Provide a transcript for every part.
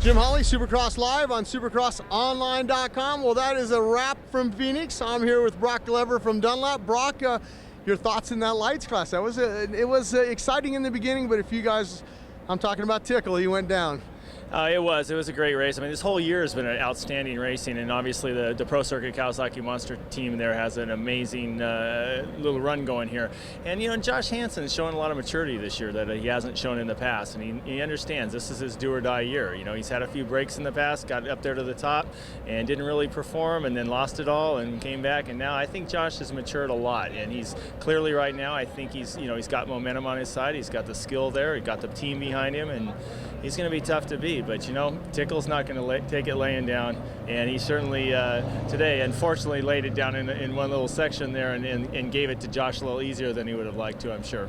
Jim Holley, Supercross Live on supercrossonline.com. Well, that is a wrap from Phoenix. I'm here with Broc Glover from Dunlop. Broc, your thoughts in that lights class? It was exciting in the beginning, but if you guys, I'm talking about Tickle, he went down. It was a great race. I mean, this whole year has been an outstanding racing, and obviously the Pro Circuit Kawasaki Monster team there has an amazing little run going here. And you know, Josh Hansen is showing a lot of maturity this year that he hasn't shown in the past, and he understands this is his do or die year. You know, he's had a few breaks in the past, got up there to the top, and didn't really perform, and then lost it all and came back. And now I think Josh has matured a lot, and he's clearly right now. I think he's got momentum on his side. He's got the skill there. He's got the team behind him, and he's going to be tough to beat. But you know, Tickle's not going to take it laying down, and he certainly today, unfortunately, laid it down in one little section there and gave it to Josh a little easier than he would have liked to, I'm sure.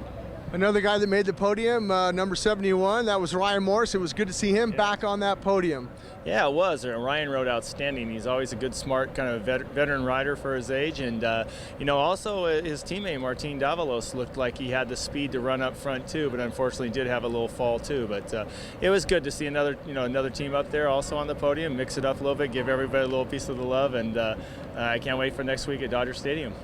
Another guy that made the podium, number 71, that was Ryan Morris. It was good to see him back on that podium. Yeah, it was. Ryan rode outstanding. He's always a good, smart, kind of veteran rider for his age. And, you know, also his teammate, Martin Davalos, looked like he had the speed to run up front, too, but unfortunately did have a little fall, too. But it was good to see another team up there also on the podium, mix it up a little bit, give everybody a little piece of the love. And I can't wait for next week at Dodger Stadium.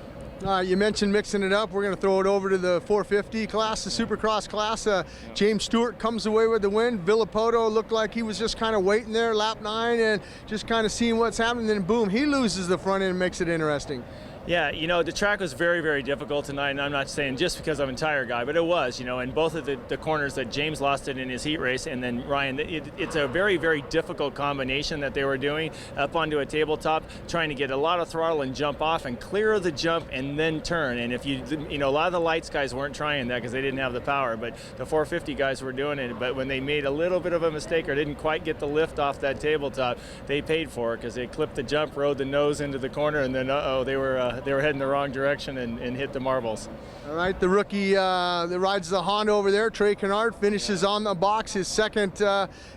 You mentioned mixing it up. We're going to throw it over to the 450 class, the Supercross class. James Stewart comes away with the win. Villapoto looked like he was just kind of waiting there, lap 9, and just kind of seeing what's happening. Then boom, he loses the front end and makes it interesting. Yeah, you know, the track was very, very difficult tonight, and I'm not saying just because I'm a tire guy, but it was, you know, and both of the corners that James lost it in his heat race, and then Ryan, it's a very, very difficult combination that they were doing up onto a tabletop, trying to get a lot of throttle and jump off and clear the jump and then turn. And if you know, a lot of the lights guys weren't trying that because they didn't have the power, but the 450 guys were doing it. But when they made a little bit of a mistake or didn't quite get the lift off that tabletop, they paid for it because they clipped the jump, rode the nose into the corner, and then they were heading the wrong direction and hit the marbles. All right, the rookie that rides the Honda over there, Trey Kennard, finishes on the box, his second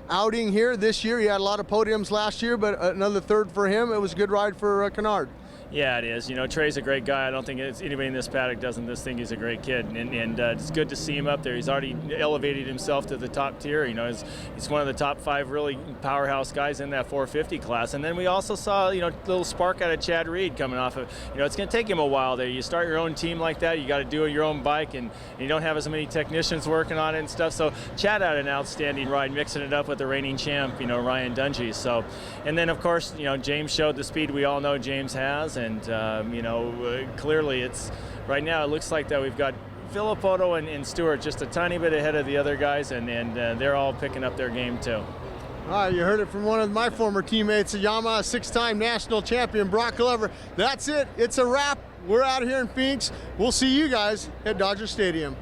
outing here this year. He had a lot of podiums last year, but another third for him. It was a good ride for Kennard. Yeah, it is. You know, Trey's a great guy. I don't think anybody in this paddock doesn't think he's a great kid, and it's good to see him up there. He's already elevated himself to the top tier. You know, he's one of the top 5 really powerhouse guys in that 450 class. And then we also saw, you know, a little spark out of Chad Reed coming off of, you know, it's going to take him a while there. You start your own team like that, you got to do your own bike, and you don't have as many technicians working on it and stuff. So Chad had an outstanding ride, mixing it up with the reigning champ, you know, Ryan Dungey. So, and then of course, you know, James showed the speed we all know James has. And you know, clearly it's right now it looks like that we've got Villapoto and Stewart just a tiny bit ahead of the other guys, and they're all picking up their game too. All right, you heard it from one of my former teammates, a Yamaha 6-time national champion, Broc Glover. That's it. It's a wrap. We're out here in Phoenix. We'll see you guys at Dodger Stadium.